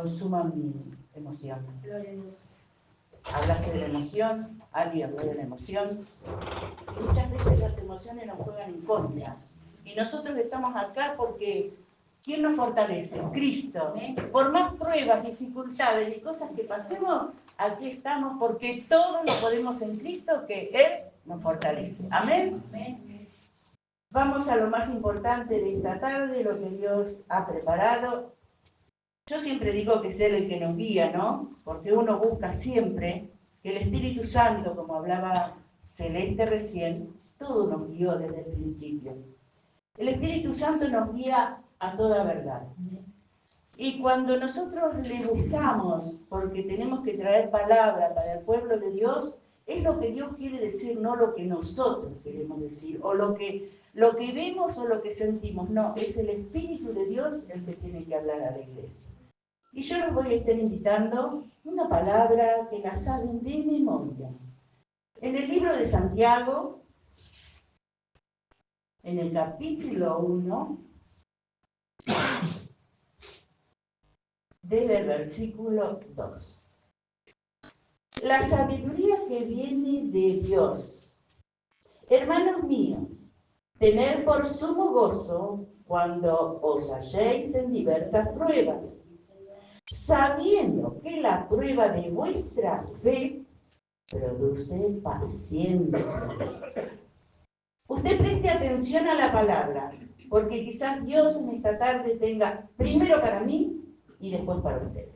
consuman mi emoción. Hablaste de la emoción, Ali habló de la emoción. Muchas veces las emociones nos juegan en contra. Y nosotros estamos acá porque ¿quién nos fortalece? Cristo. Por más pruebas, dificultades y cosas que pasemos, aquí estamos porque todo lo podemos en Cristo, que Él nos fortalece. Amén. Vamos a lo más importante de esta tarde, lo que Dios ha preparado. Yo siempre digo que es Él el que nos guía, ¿no? Porque uno busca siempre que el Espíritu Santo, como hablaba Celeste recién, todo nos guió desde el principio. El Espíritu Santo nos guía a toda verdad. Y cuando nosotros le buscamos, porque tenemos que traer palabra para el pueblo de Dios, es lo que Dios quiere decir, no lo que nosotros queremos decir, o lo que vemos o lo que sentimos. No, es el Espíritu de Dios el que tiene que hablar a la iglesia. Y yo los voy a estar invitando una palabra que la saben de memoria. En el libro de Santiago, en el capítulo 1, desde el versículo 2. La sabiduría que viene de Dios. Hermanos míos, tened por sumo gozo cuando os halléis en diversas pruebas, sabiendo que la prueba de vuestra fe produce paciencia. Usted preste atención a la palabra, porque quizás Dios en esta tarde tenga primero para mí y después para ustedes.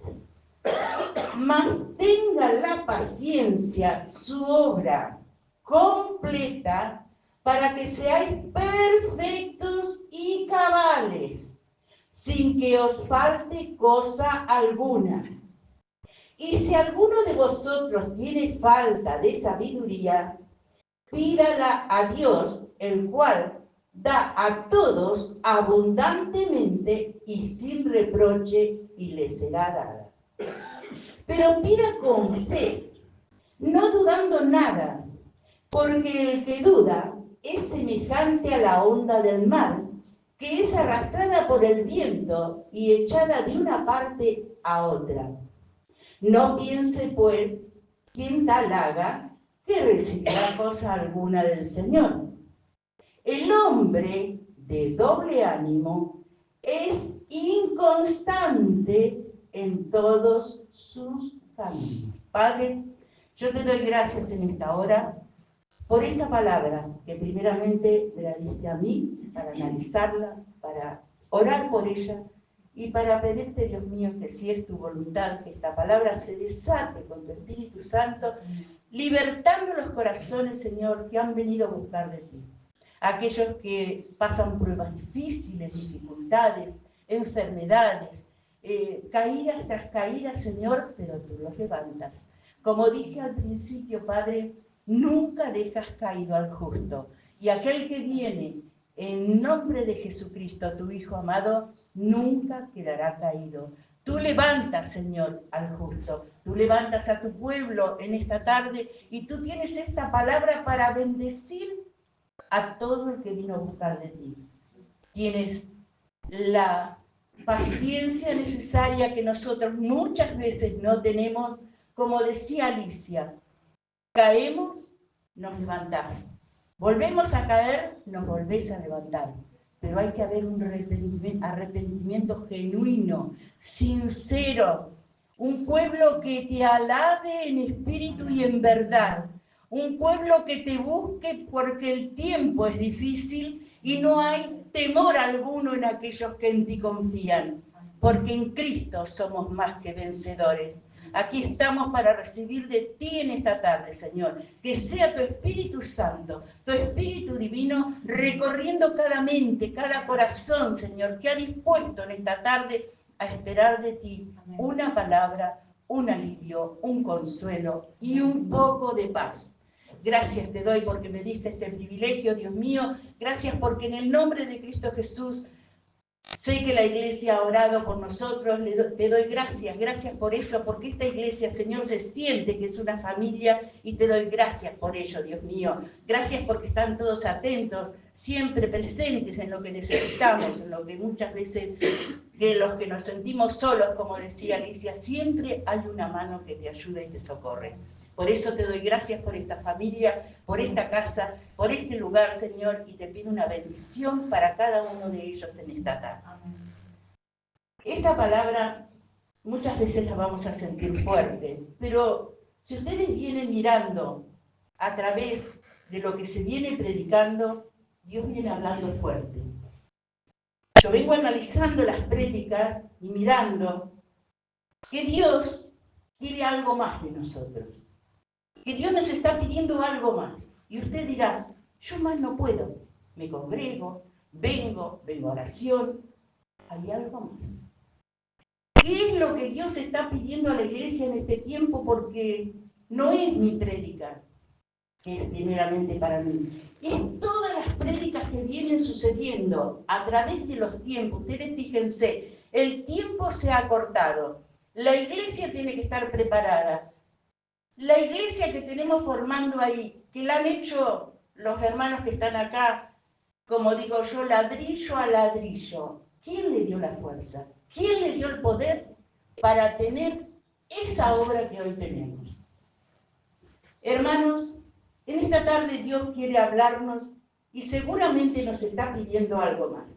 Mas tenga la paciencia su obra completa para que seáis perfectos y cabales, sin que os falte cosa alguna. Y si alguno de vosotros tiene falta de sabiduría, pídala a Dios, el cual da a todos abundantemente y sin reproche, y le será dada. Pero pida con fe, no dudando nada, porque el que duda es semejante a la onda del mar, que es arrastrada por el viento y echada de una parte a otra. No piense, pues, quien tal haga, que recibirá cosa alguna del Señor. El hombre de doble ánimo es inconstante en todos sus caminos. Padre, yo te doy gracias en esta hora por esta palabra que primeramente me la diste a mí para analizarla, para orar por ella y para pedirte, Dios mío, que si es tu voluntad, que esta palabra se desate con tu Espíritu Santo, libertando los corazones, Señor, que han venido a buscar de ti. Aquellos que pasan pruebas difíciles, dificultades, enfermedades, caídas tras caídas, Señor, pero tú los levantas. Como dije al principio, Padre, nunca dejas caído al justo. Y aquel que viene en nombre de Jesucristo, tu Hijo amado, nunca quedará caído. Tú levantas, Señor, al justo. Tú levantas a tu pueblo en esta tarde y tú tienes esta palabra para bendecir a todo el que vino a buscar de ti. Tienes la paciencia necesaria que nosotros muchas veces no tenemos. Como decía Alicia, caemos, nos levantás. Volvemos a caer, nos volvés a levantar. Pero hay que haber un arrepentimiento genuino, sincero. Un pueblo que te alabe en espíritu y en verdad. Un pueblo que te busque porque el tiempo es difícil y no hay temor alguno en aquellos que en ti confían. Porque en Cristo somos más que vencedores. Aquí estamos para recibir de ti en esta tarde, Señor. Que sea tu Espíritu Santo, tu Espíritu Divino, recorriendo cada mente, cada corazón, Señor, que ha dispuesto en esta tarde a esperar de ti una palabra, un alivio, un consuelo y un poco de paz. Gracias te doy porque me diste este privilegio, Dios mío. Gracias porque en el nombre de Cristo Jesús Sé que la iglesia ha orado por nosotros, te doy gracias, gracias por eso, porque esta iglesia, Señor, se siente que es una familia y te doy gracias por ello, Dios mío. Gracias porque están todos atentos, siempre presentes en lo que necesitamos, en lo que muchas veces, que los que nos sentimos solos, como decía Alicia, siempre hay una mano que te ayuda y te socorre. Por eso te doy gracias por esta familia, por esta casa, por este lugar, Señor, y te pido una bendición para cada uno de ellos en esta tarde. Esta palabra muchas veces la vamos a sentir fuerte, pero si ustedes vienen mirando a través de lo que se viene predicando, Dios viene hablando fuerte. Yo vengo analizando las prédicas y mirando que Dios quiere algo más de nosotros. Que Dios nos está pidiendo algo más. Y usted dirá, yo más no puedo. Me congrego, vengo a oración. Hay algo más. ¿Qué es lo que Dios está pidiendo a la iglesia en este tiempo? Porque no es mi prédica, que es primeramente para mí. Es todas las prédicas que vienen sucediendo a través de los tiempos. Ustedes fíjense, el tiempo se ha acortado. La iglesia tiene que estar preparada. La iglesia que tenemos formando ahí, que la han hecho los hermanos que están acá, como digo yo, ladrillo a ladrillo. ¿Quién le dio la fuerza? ¿Quién le dio el poder para tener esa obra que hoy tenemos? Hermanos, en esta tarde Dios quiere hablarnos y seguramente nos está pidiendo algo más.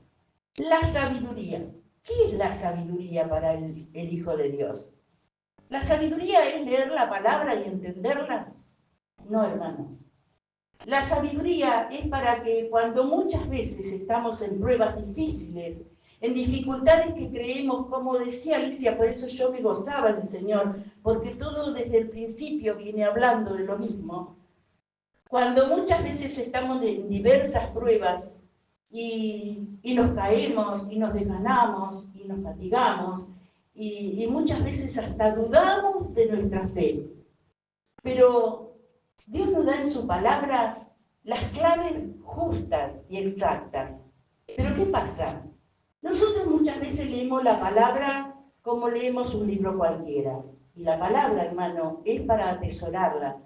La sabiduría. ¿Qué es la sabiduría para el Hijo de Dios? ¿La sabiduría es leer la palabra y entenderla? No, hermano. La sabiduría es para que cuando muchas veces estamos en pruebas difíciles, en dificultades que creemos, como decía Alicia, por eso yo me gozaba en el Señor, porque todo desde el principio viene hablando de lo mismo. Cuando muchas veces estamos en diversas pruebas y nos caemos y nos desganamos y nos fatigamos, y muchas veces hasta dudamos de nuestra fe. Pero Dios nos da en su palabra las claves justas y exactas. Pero ¿qué pasa? Nosotros muchas veces leemos la palabra como leemos un libro cualquiera. Y la palabra, hermano, es para atesorarla.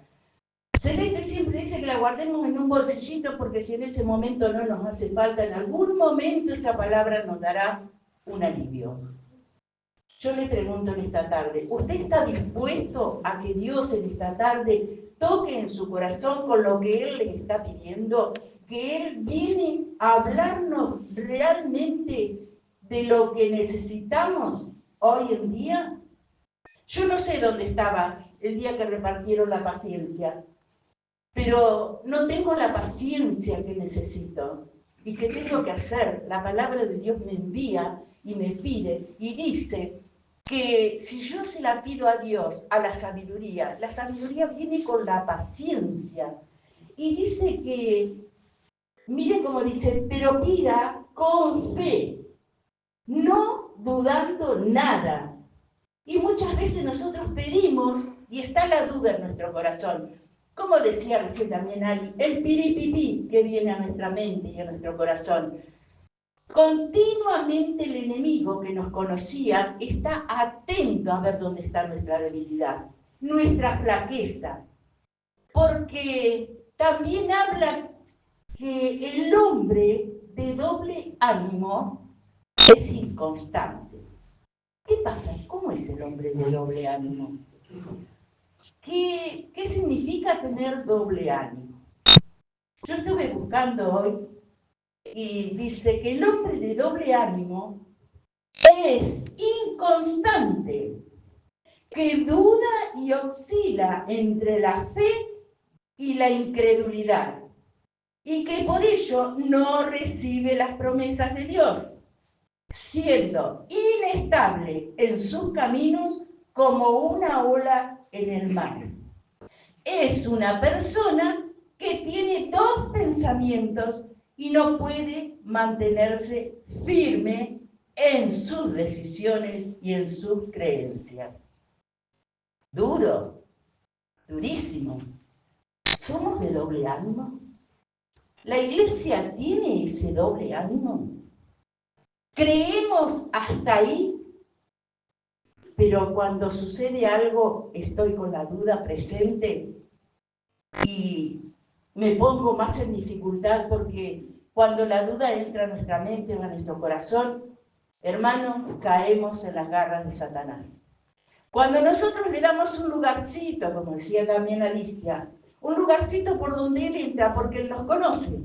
Celeste siempre dice que la guardemos en un bolsillito porque si en ese momento no nos hace falta, en algún momento esa palabra nos dará un alivio. Yo le pregunto en esta tarde, ¿usted está dispuesto a que Dios en esta tarde toque en su corazón con lo que Él le está pidiendo? Que Él viene a hablarnos realmente de lo que necesitamos hoy en día. Yo no sé dónde estaba el día que repartieron la paciencia, pero no tengo la paciencia que necesito. ¿Y qué tengo que hacer? La palabra de Dios me envía y me pide y dice que si yo se la pido a Dios, a la sabiduría viene con la paciencia. Y dice que, mire cómo dice, pero pida con fe, no dudando nada. Y muchas veces nosotros pedimos y está la duda en nuestro corazón. Como decía recién también Ali, el piripipí que viene a nuestra mente y a nuestro corazón. Continuamente el enemigo que nos conocía está atento a ver dónde está nuestra debilidad, nuestra flaqueza, porque también habla que el hombre de doble ánimo es inconstante. ¿Qué pasa? ¿Cómo es el hombre de doble ánimo? ¿Qué significa tener doble ánimo? Yo estuve buscando hoy y dice que el hombre de doble ánimo es inconstante, que duda y oscila entre la fe y la incredulidad, y que por ello no recibe las promesas de Dios, siendo inestable en sus caminos como una ola en el mar. Es una persona que tiene dos pensamientos y no puede mantenerse firme en sus decisiones y en sus creencias. Duro, durísimo. ¿Somos de doble ánimo? ¿La iglesia tiene ese doble ánimo? Creemos hasta ahí, pero cuando sucede algo estoy con la duda presente y me pongo más en dificultad porque cuando la duda entra a nuestra mente o a nuestro corazón, hermanos, caemos en las garras de Satanás. Cuando nosotros le damos un lugarcito, como decía también Alicia, un lugarcito por donde Él entra, porque Él nos conoce,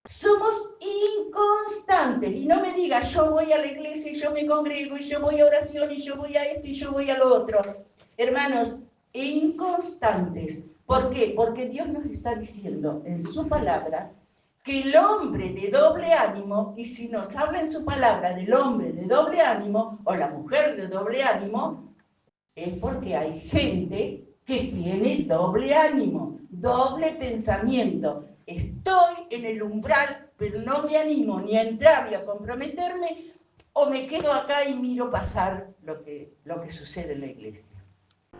somos inconstantes. Y no me digas, yo voy a la iglesia y yo me congrego y yo voy a oración y yo voy a esto y yo voy a lo otro. Hermanos, inconstantes. ¿Por qué? Porque Dios nos está diciendo en su palabra que el hombre de doble ánimo, y si nos habla en su palabra del hombre de doble ánimo o la mujer de doble ánimo, es porque hay gente que tiene doble ánimo, doble pensamiento. Estoy en el umbral, pero no me animo ni a entrar ni a comprometerme, o me quedo acá y miro pasar lo que sucede en la iglesia.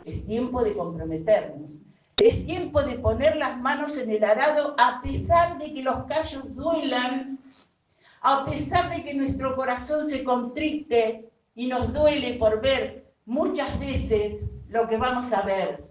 Es tiempo de comprometernos. Es tiempo de poner las manos en el arado a pesar de que los callos duelan, a pesar de que nuestro corazón se contrite y nos duele por ver muchas veces lo que vamos a ver,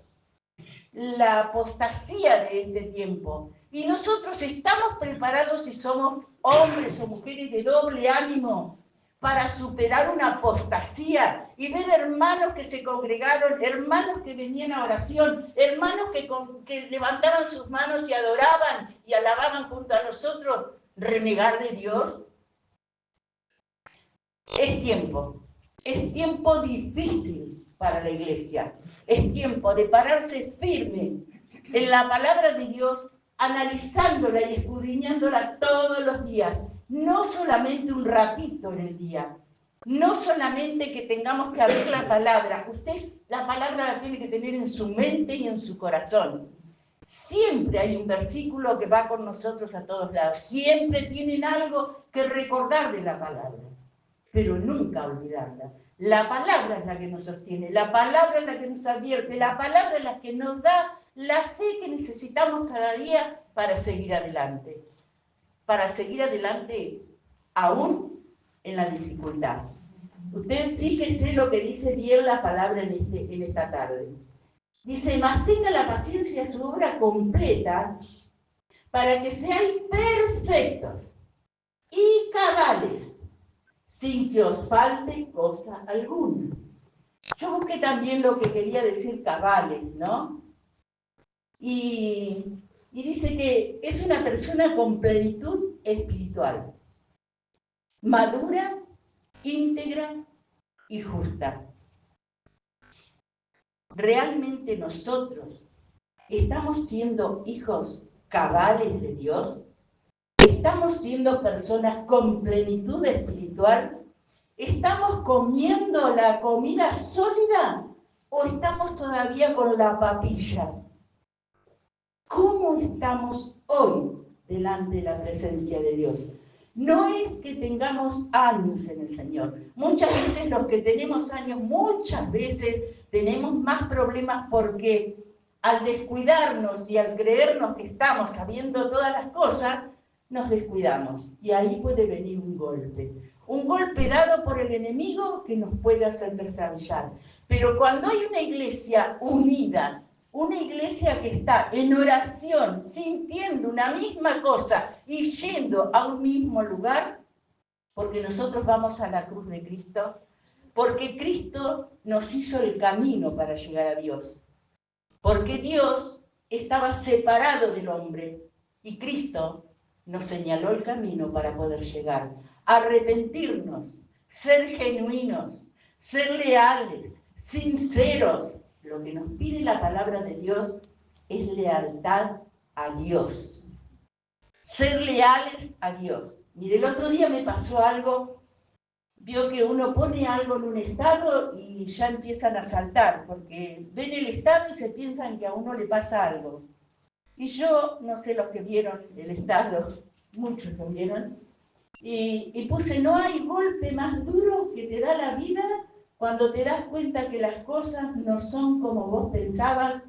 la apostasía de este tiempo. Y nosotros estamos preparados, si somos hombres o mujeres de doble ánimo, para superar una apostasía y ver hermanos que se congregaron, hermanos que venían a oración, hermanos que levantaban sus manos y adoraban y alababan junto a nosotros, renegar de Dios. Es tiempo difícil para la iglesia, es tiempo de pararse firme en la palabra de Dios, analizándola y escudriñándola todos los días, no solamente un ratito en el día, no solamente que tengamos que abrir la palabra, usted la palabra la tiene que tener en su mente y en su corazón. Siempre hay un versículo que va con nosotros a todos lados, siempre tienen algo que recordar de la palabra, pero nunca olvidarla. La palabra es la que nos sostiene, la palabra es la que nos advierte, la palabra es la que nos da la fe que necesitamos cada día para seguir adelante aún en la dificultad. Usted fíjese lo que dice bien la palabra en esta tarde. Dice, mas tenga la paciencia su obra completa para que seáis perfectos y cabales, sin que os falte cosa alguna. Yo busqué también lo que quería decir cabales, ¿no? Y dice que es una persona con plenitud espiritual, madura, íntegra y justa. ¿Realmente nosotros estamos siendo hijos cabales de Dios? ¿Estamos siendo personas con plenitud espiritual? ¿Estamos comiendo la comida sólida o estamos todavía con la papilla? ¿Cómo estamos hoy delante de la presencia de Dios? No es que tengamos años en el Señor. Muchas veces los que tenemos años, muchas veces tenemos más problemas porque al descuidarnos y al creernos que estamos sabiendo todas las cosas, nos descuidamos. Y ahí puede venir un golpe dado por el enemigo que nos puede hacer descarrilar. Pero cuando hay una iglesia unida, una iglesia que está en oración, sintiendo una misma cosa y yendo a un mismo lugar, porque nosotros vamos a la cruz de Cristo, porque Cristo nos hizo el camino para llegar a Dios, porque Dios estaba separado del hombre y Cristo nos señaló el camino para poder llegar. Arrepentirnos, ser genuinos, ser leales, sinceros. Lo que nos pide la palabra de Dios es lealtad a Dios. Ser leales a Dios. Mire, el otro día me pasó algo, vio que uno pone algo en un estado y ya empiezan a saltar, porque ven el estado y se piensan que a uno le pasa algo. Y yo, no sé los que vieron el estado, muchos lo vieron, y puse, no hay golpe más duro que te da la vida cuando te das cuenta que las cosas no son como vos pensabas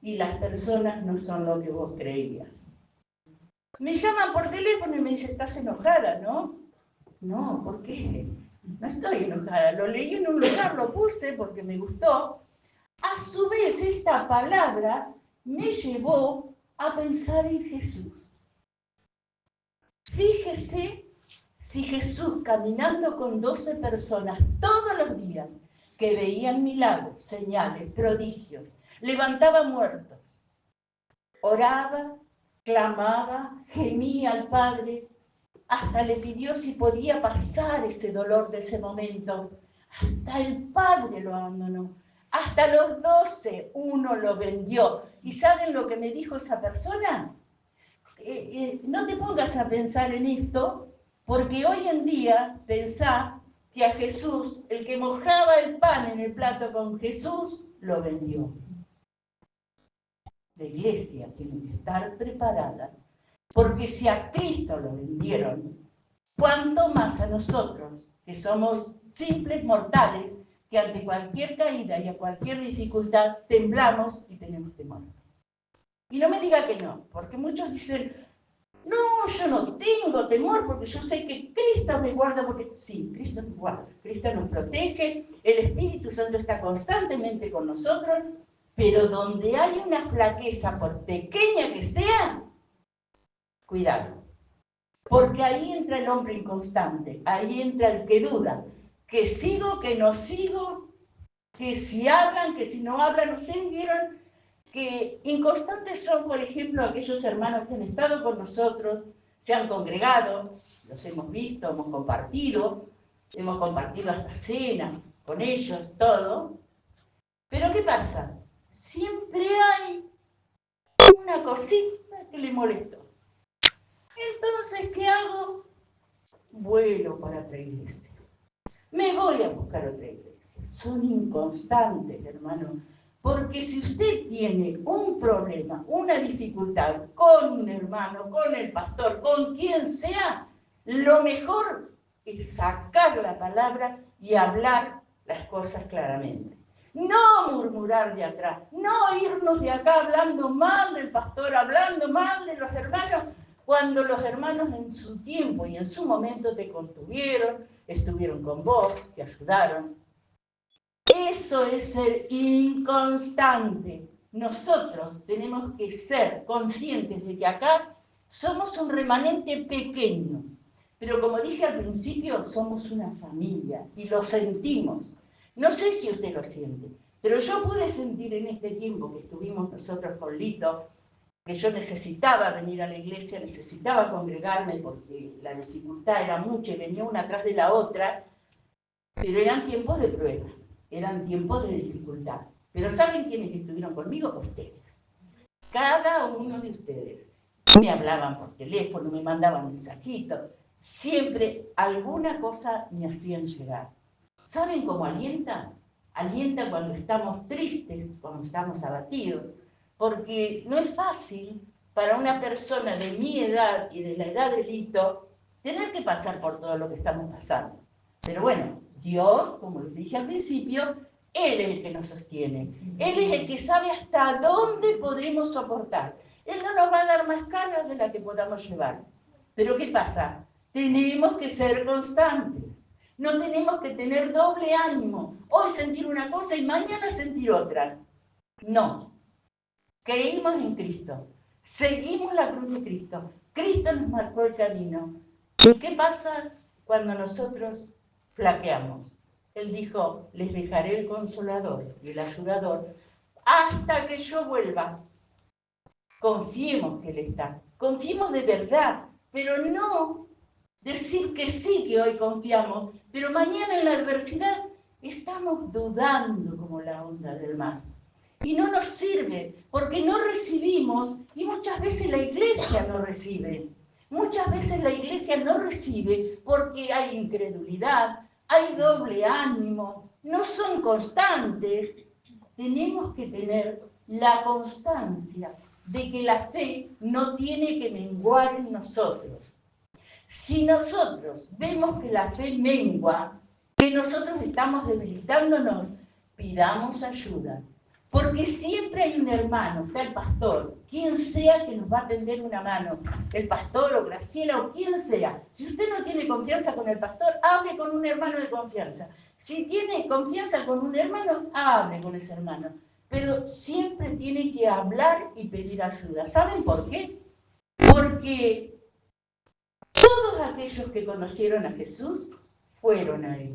y las personas no son lo que vos creías. Me llaman por teléfono y me dicen, estás enojada, ¿no? No, ¿por qué? No estoy enojada, lo leí en un lugar, lo puse porque me gustó. A su vez, esta palabra me llevó a pensar en Jesús. Fíjese si Jesús, caminando con 12 personas todos los días, que veían milagros, señales, prodigios, levantaba muertos, oraba, clamaba, gemía al Padre, hasta le pidió si podía pasar ese dolor de ese momento. Hasta el Padre lo abandonó. Hasta los 12 uno lo vendió. ¿Y saben lo que me dijo esa persona? No te pongas a pensar en esto, porque hoy en día pensá que a Jesús, el que mojaba el pan en el plato con Jesús, lo vendió. La iglesia tiene que estar preparada, porque si a Cristo lo vendieron, ¿cuánto más a nosotros, que somos simples mortales, que ante cualquier caída y a cualquier dificultad temblamos y tenemos temor? Y no me diga que no, porque muchos dicen, no, yo no tengo temor porque yo sé que Cristo me guarda, porque sí, Cristo nos guarda, Cristo nos protege, el Espíritu Santo está constantemente con nosotros, pero donde hay una flaqueza, por pequeña que sea, cuidado. Porque ahí entra el hombre inconstante, ahí entra el que duda, que sigo, que no sigo, que si hablan, que si no hablan. Ustedes vieron que inconstantes son, por ejemplo, aquellos hermanos que han estado con nosotros, se han congregado, los hemos visto, hemos compartido hasta cena con ellos, todo. Pero ¿qué pasa? Siempre hay una cosita que le molestó. Entonces, ¿qué hago? Vuelo para otra iglesia. Me voy a buscar otra iglesia. Son inconstantes, hermano. Porque si usted tiene un problema, una dificultad con un hermano, con el pastor, con quien sea, lo mejor es sacar la palabra y hablar las cosas claramente. No murmurar de atrás, no irnos de acá hablando mal del pastor, hablando mal de los hermanos, cuando los hermanos en su tiempo y en su momento te contuvieron, estuvieron con vos, te ayudaron. Eso es ser inconstante. Nosotros tenemos que ser conscientes de que acá somos un remanente pequeño, pero como dije al principio, somos una familia y lo sentimos. No sé si usted lo siente, pero yo pude sentir en este tiempo que estuvimos nosotros con Lito, que yo necesitaba venir a la iglesia, necesitaba congregarme porque la dificultad era mucha y venía una atrás de la otra, pero eran tiempos de prueba, eran tiempos de dificultad. Pero ¿saben quiénes estuvieron conmigo? Ustedes. Cada uno de ustedes. Me hablaban por teléfono, me mandaban mensajitos, siempre alguna cosa me hacían llegar. ¿Saben cómo alienta? Alienta cuando estamos tristes, cuando estamos abatidos, porque no es fácil para una persona de mi edad y de la edad de Lito tener que pasar por todo lo que estamos pasando. Pero bueno, Dios, como les dije al principio, Él es el que nos sostiene. Él es el que sabe hasta dónde podemos soportar. Él no nos va a dar más cargas de las que podamos llevar. Pero ¿qué pasa? Tenemos que ser constantes. No tenemos que tener doble ánimo. Hoy sentir una cosa y mañana sentir otra. No. Creímos en Cristo. Seguimos la cruz de Cristo. Cristo nos marcó el camino. ¿Y qué pasa cuando nosotros flaqueamos? Él dijo, les dejaré el consolador y el ayudador hasta que yo vuelva. Confiemos que Él está. Confiemos de verdad, pero no decir que sí, que hoy confiamos, pero mañana en la adversidad estamos dudando como la onda del mar. Y no nos sirve, porque no recibimos, y muchas veces la iglesia no recibe. Muchas veces la iglesia no recibe porque hay incredulidad, hay doble ánimo, no son constantes. Tenemos que tener la constancia de que la fe no tiene que menguar en nosotros. Si nosotros vemos que la fe mengua, que nosotros estamos debilitándonos, pidamos ayuda. Porque siempre hay un hermano, está el pastor, quien sea que nos va a tender una mano, el pastor o Graciela o quien sea. Si usted no tiene confianza con el pastor, hable con un hermano de confianza. Si tiene confianza con un hermano, hable con ese hermano. Pero siempre tiene que hablar y pedir ayuda. ¿Saben por qué? Porque todos aquellos que conocieron a Jesús fueron a Él.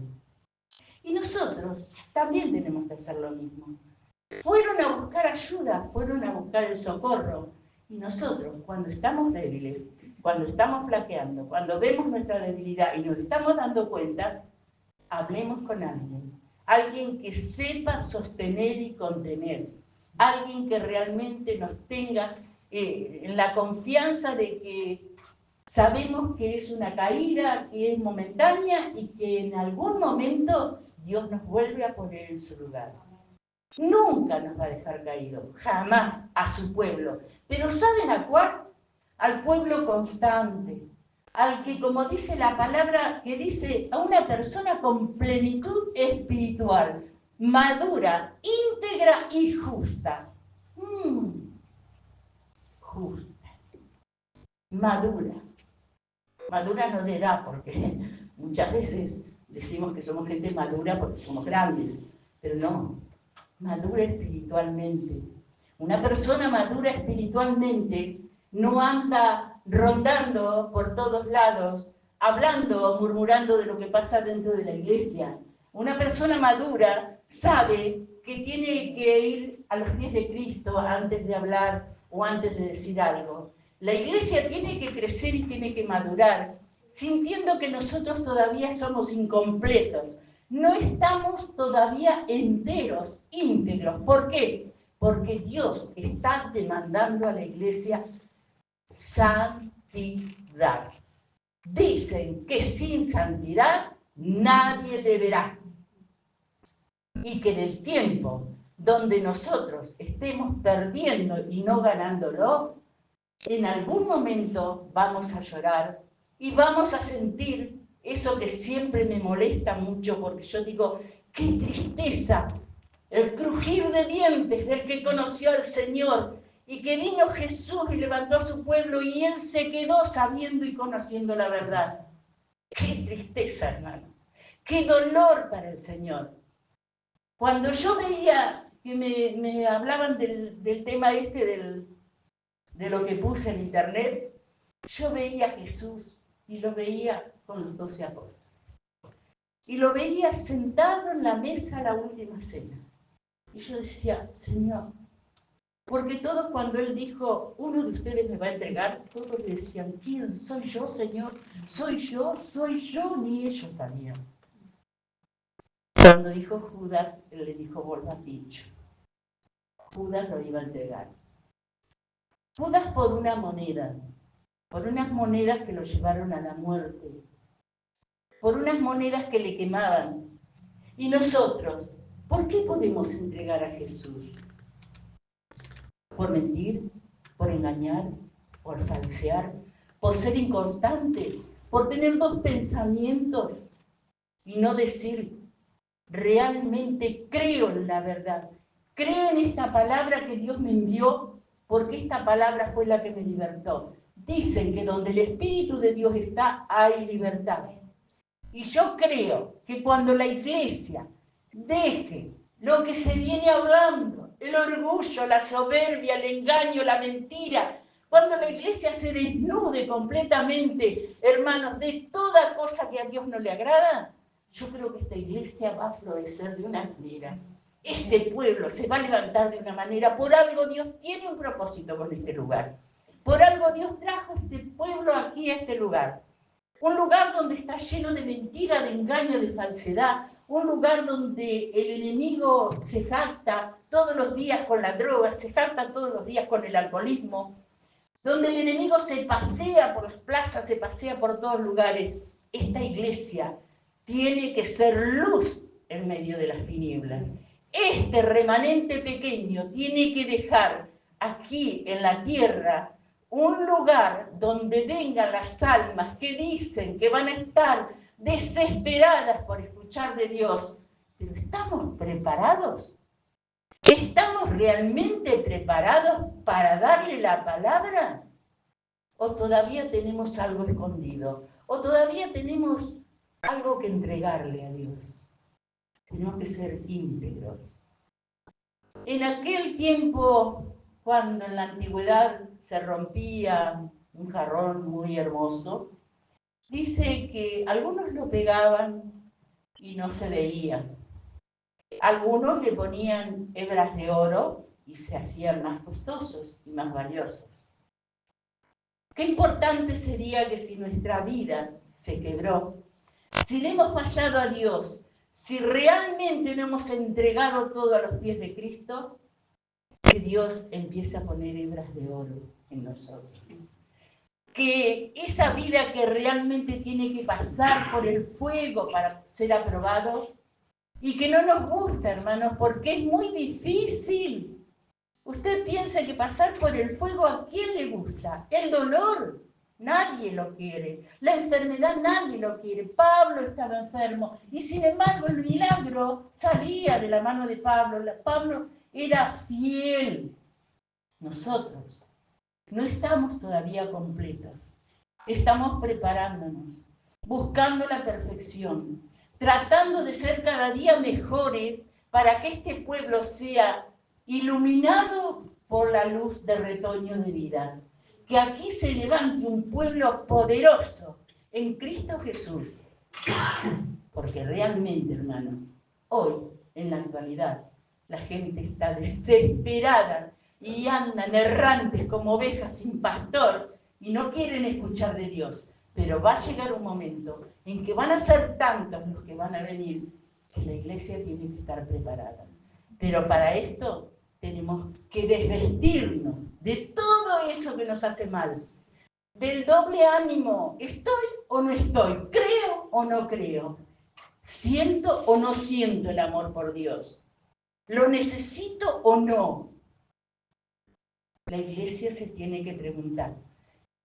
Y nosotros también tenemos que hacer lo mismo. Fueron a buscar ayuda, fueron a buscar el socorro. Y nosotros, cuando estamos débiles, cuando estamos flaqueando, cuando vemos nuestra debilidad y nos estamos dando cuenta, hablemos con alguien. Alguien que sepa sostener y contener. Alguien que realmente nos tenga en la confianza de que sabemos que es una caída, que es momentánea y que en algún momento Dios nos vuelve a poner en su lugar. Nunca nos va a dejar caído, jamás a su pueblo. Pero ¿saben a cuál? Al pueblo constante, al que, como dice la palabra, que dice a una persona con plenitud espiritual, madura, íntegra y justa. Justa, madura. Madura no de edad, porque muchas veces decimos que somos gente madura porque somos grandes, pero no, madura espiritualmente. Una persona madura espiritualmente no anda rondando por todos lados, hablando o murmurando de lo que pasa dentro de la iglesia. Una persona madura sabe que tiene que ir a los pies de Cristo antes de hablar o antes de decir algo. La iglesia tiene que crecer y tiene que madurar, sintiendo que nosotros todavía somos incompletos. No estamos todavía enteros, íntegros. ¿Por qué? Porque Dios está demandando a la iglesia santidad. Dicen que sin santidad nadie le verá. Y que en el tiempo donde nosotros estemos perdiendo y no ganándolo, en algún momento vamos a llorar y vamos a sentir eso que siempre me molesta mucho, porque yo digo, qué tristeza, el crujir de dientes del que conoció al Señor y que vino Jesús y levantó a su pueblo y él se quedó sabiendo y conociendo la verdad. Qué tristeza, hermano, qué dolor para el Señor. Cuando yo veía que me hablaban del tema de lo que puse en internet, yo veía a Jesús y lo veía con los 12 apóstoles. Y lo veía sentado en la mesa a la última cena. Y yo decía, Señor, porque todos cuando Él dijo, uno de ustedes me va a entregar, todos le decían, ¿quién soy yo, Señor? Soy yo, ni ellos sabían. Cuando dijo Judas, Él le dijo, vos lo has dicho. Judas lo iba a entregar. Judas por una moneda, por unas monedas que lo llevaron a la muerte, por unas monedas que le quemaban. Y nosotros, ¿por qué podemos entregar a Jesús? ¿Por mentir? ¿Por engañar? ¿Por falsear? ¿Por ser inconstantes? ¿Por tener dos pensamientos y no decir, realmente creo en la verdad? Creo en esta palabra que Dios me envió porque esta palabra fue la que me libertó. Dicen que donde el Espíritu de Dios está, hay libertad. Y yo creo que cuando la iglesia deje lo que se viene hablando, el orgullo, la soberbia, el engaño, la mentira, cuando la iglesia se desnude completamente, hermanos, de toda cosa que a Dios no le agrada, yo creo que esta iglesia va a florecer de una manera. Este pueblo se va a levantar de una manera. Por algo Dios tiene un propósito con este lugar. Por algo Dios trajo este pueblo aquí a este lugar. Un lugar donde está lleno de mentira, de engaño, de falsedad. Un lugar donde el enemigo se jacta todos los días con la droga, se jacta todos los días con el alcoholismo. Donde el enemigo se pasea por las plazas, se pasea por todos lugares. Esta iglesia tiene que ser luz en medio de las tinieblas. Este remanente pequeño tiene que dejar aquí en la tierra un lugar donde vengan las almas que dicen que van a estar desesperadas por escuchar de Dios. Pero ¿estamos preparados? ¿Estamos realmente preparados para darle la palabra? ¿O todavía tenemos algo escondido? ¿O todavía tenemos algo que entregarle a Dios? Tenemos que ser íntegros. En aquel tiempo, cuando en la antigüedad se rompía un jarrón muy hermoso, dice que algunos lo pegaban y no se veía. Algunos le ponían hebras de oro y se hacían más costosos y más valiosos. Qué importante sería que si nuestra vida se quebró, si le hemos fallado a Dios, si realmente no hemos entregado todo a los pies de Cristo, que Dios empiece a poner hebras de oro en nosotros. Que esa vida que realmente tiene que pasar por el fuego para ser aprobado, y que no nos gusta, hermanos, porque es muy difícil. Usted piensa que pasar por el fuego, ¿a quién le gusta? El dolor, nadie lo quiere. La enfermedad, nadie lo quiere. Pablo estaba enfermo y sin embargo el milagro salía de la mano de Pablo. Pablo era fiel. Nosotros no estamos todavía completos. Estamos preparándonos, buscando la perfección, tratando de ser cada día mejores para que este pueblo sea iluminado por la luz del retoño de vida. Que aquí se levante un pueblo poderoso en Cristo Jesús. Porque realmente, hermano, hoy, en la actualidad, la gente está desesperada y andan errantes como ovejas sin pastor y no quieren escuchar de Dios. Pero va a llegar un momento en que van a ser tantos los que van a venir que la iglesia tiene que estar preparada. Pero para esto tenemos que desvestirnos de todo eso que nos hace mal. Del doble ánimo, ¿estoy o no estoy? ¿Creo o no creo? ¿Siento o no siento el amor por Dios? ¿Lo necesito o no? La iglesia se tiene que preguntar.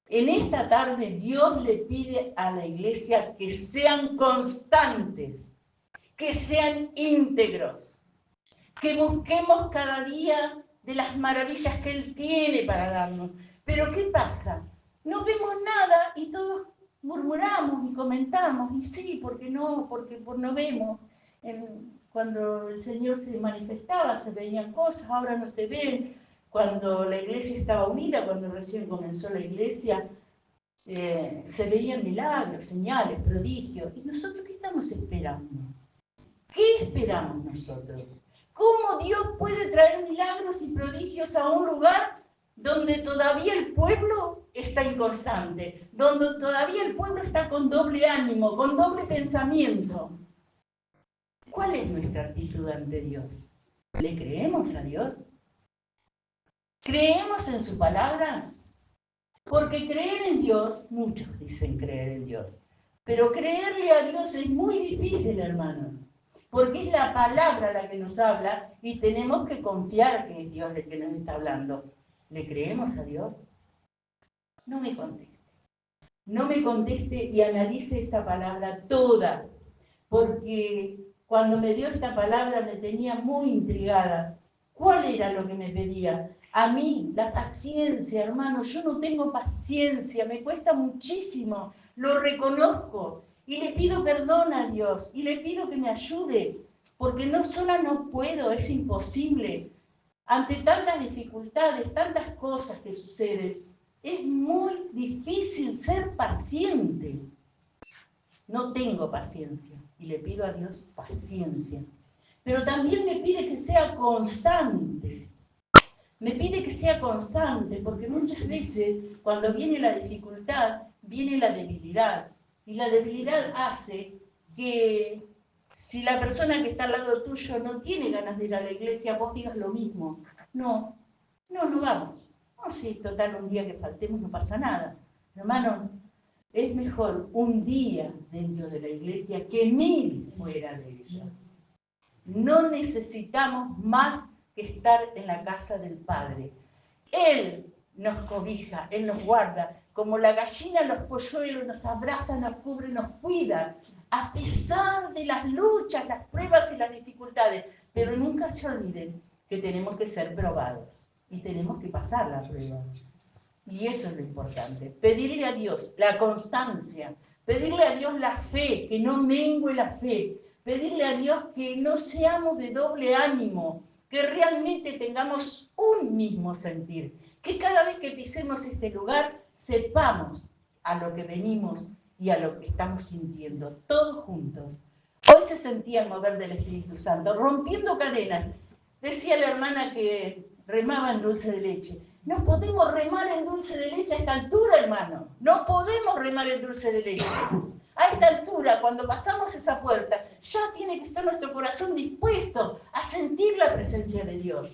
En esta tarde Dios le pide a la iglesia que sean constantes, que sean íntegros, que busquemos cada día de las maravillas que Él tiene para darnos. Pero ¿qué pasa? No vemos nada y todos murmuramos y comentamos, y sí, porque no vemos. Cuando el Señor se manifestaba se veían cosas, ahora no se ven. Cuando la iglesia estaba unida, cuando recién comenzó la iglesia, se veían milagros, señales, prodigios. ¿Y nosotros qué estamos esperando? ¿Qué esperamos nosotros? ¿Cómo Dios puede traer milagros y prodigios a un lugar donde todavía el pueblo está inconstante, donde todavía el pueblo está con doble ánimo, con doble pensamiento? ¿Cuál es nuestra actitud ante Dios? ¿Le creemos a Dios? ¿Creemos en su palabra? Porque creer en Dios, muchos dicen creer en Dios, pero creerle a Dios es muy difícil, hermano, porque es la palabra la que nos habla y tenemos que confiar que es Dios el que nos está hablando. ¿Le creemos a Dios? No me conteste. No me conteste y analice esta palabra toda, porque cuando me dio esta palabra me tenía muy intrigada. ¿Cuál era lo que me pedía? A mí, la paciencia, hermano. Yo no tengo paciencia, me cuesta muchísimo, lo reconozco. Y le pido perdón a Dios, y le pido que me ayude, porque no sola no puedo, es imposible. Ante tantas dificultades, tantas cosas que suceden, es muy difícil ser paciente. No tengo paciencia y le pido a Dios paciencia. Pero también me pide que sea constante. Me pide que sea constante porque muchas veces cuando viene la dificultad, viene la debilidad. Y la debilidad hace que si la persona que está al lado tuyo no tiene ganas de ir a la iglesia, vos digas lo mismo. No vamos. No, sí, total, un día que faltemos no pasa nada. Hermanos, es mejor un día dentro de la iglesia que 1000 fuera de ella. No necesitamos más que estar en la casa del Padre. Él nos cobija, Él nos guarda. Como la gallina los polluelos nos abraza, nos cubre, nos cuida. A pesar de las luchas, las pruebas y las dificultades. Pero nunca se olviden que tenemos que ser probados y tenemos que pasar la prueba. Y eso es lo importante. Pedirle a Dios la constancia, pedirle a Dios la fe, que no mengue la fe, pedirle a Dios que no seamos de doble ánimo, que realmente tengamos un mismo sentir, que cada vez que pisemos este lugar sepamos a lo que venimos y a lo que estamos sintiendo, todos juntos. Hoy se sentía el mover del Espíritu Santo, rompiendo cadenas. Decía la hermana que remaba en dulce de leche. No podemos remar en dulce de leche a esta altura, hermano. No podemos remar en dulce de leche. A esta altura, cuando pasamos esa puerta, ya tiene que estar nuestro corazón dispuesto a sentir la presencia de Dios.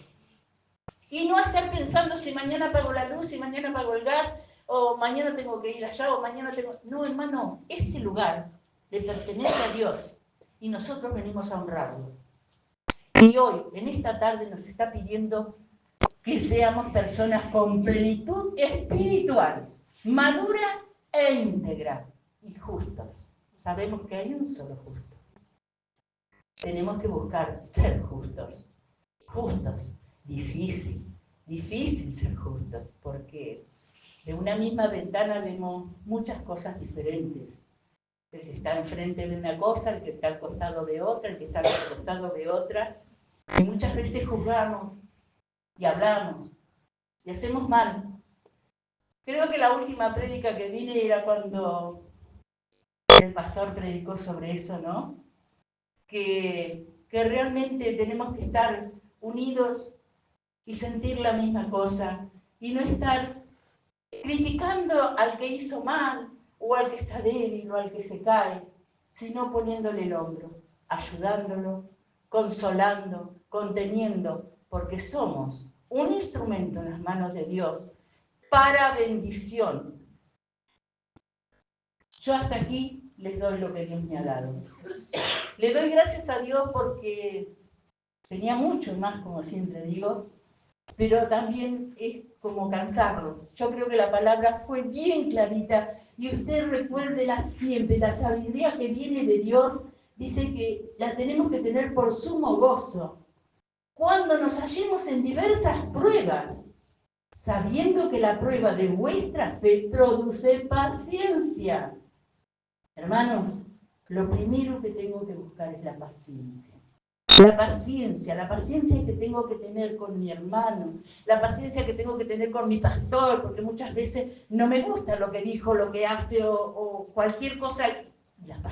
Y no a estar pensando si mañana apago la luz, si mañana apago el gas, o mañana tengo que ir allá, o mañana tengo... No, hermano, este lugar le pertenece a Dios y nosotros venimos a honrarlo. Y hoy, en esta tarde, nos está pidiendo que seamos personas con plenitud espiritual, madura e íntegra y justos. Sabemos que hay un solo justo. Tenemos que buscar ser justos. Justos. Difícil ser justos, porque de una misma ventana vemos muchas cosas diferentes. El que está enfrente de una cosa, el que está al costado de otra, el que está al costado de otra. Y muchas veces juzgamos y hablamos y hacemos mal. Creo que la última prédica que vine era cuando el pastor predicó sobre eso, ¿no? Que realmente tenemos que estar unidos y sentir la misma cosa y no estar criticando al que hizo mal o al que está débil o al que se cae, sino poniéndole el hombro, ayudándolo, consolando, conteniendo, porque somos un instrumento en las manos de Dios para bendición. Yo hasta aquí les doy lo que Dios me ha dado. Le doy gracias a Dios porque tenía mucho más, como siempre digo, pero también es como cansarlos. Yo creo que la palabra fue bien clarita y usted recuérdela siempre, la sabiduría que viene de Dios dice que la tenemos que tener por sumo gozo. Cuando nos hallemos en diversas pruebas, sabiendo que la prueba de vuestra fe produce paciencia. Hermanos, lo primero que tengo que buscar es la paciencia. La paciencia que tengo que tener con mi hermano, la paciencia que tengo que tener con mi pastor, porque muchas veces no me gusta lo que dijo, lo que hace o cualquier cosa. La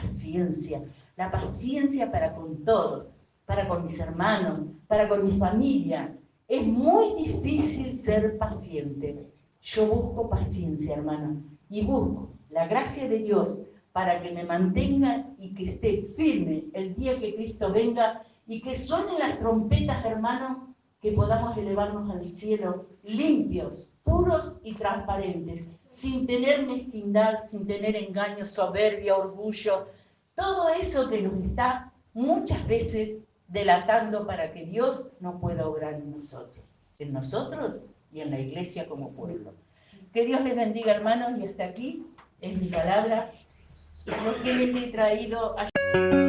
paciencia para con todos, para con mis hermanos, para con mi familia. Es muy difícil ser paciente. Yo busco paciencia, hermano, y busco la gracia de Dios para que me mantenga y que esté firme el día que Cristo venga y que suenen las trompetas, hermano, que podamos elevarnos al cielo limpios, puros y transparentes, sin tener mezquindad, sin tener engaño, soberbia, orgullo, todo eso que nos está muchas veces delatando para que Dios no pueda obrar en nosotros y en la iglesia como pueblo. Que Dios les bendiga, hermanos, y hasta aquí es mi palabra, lo que les he traído a...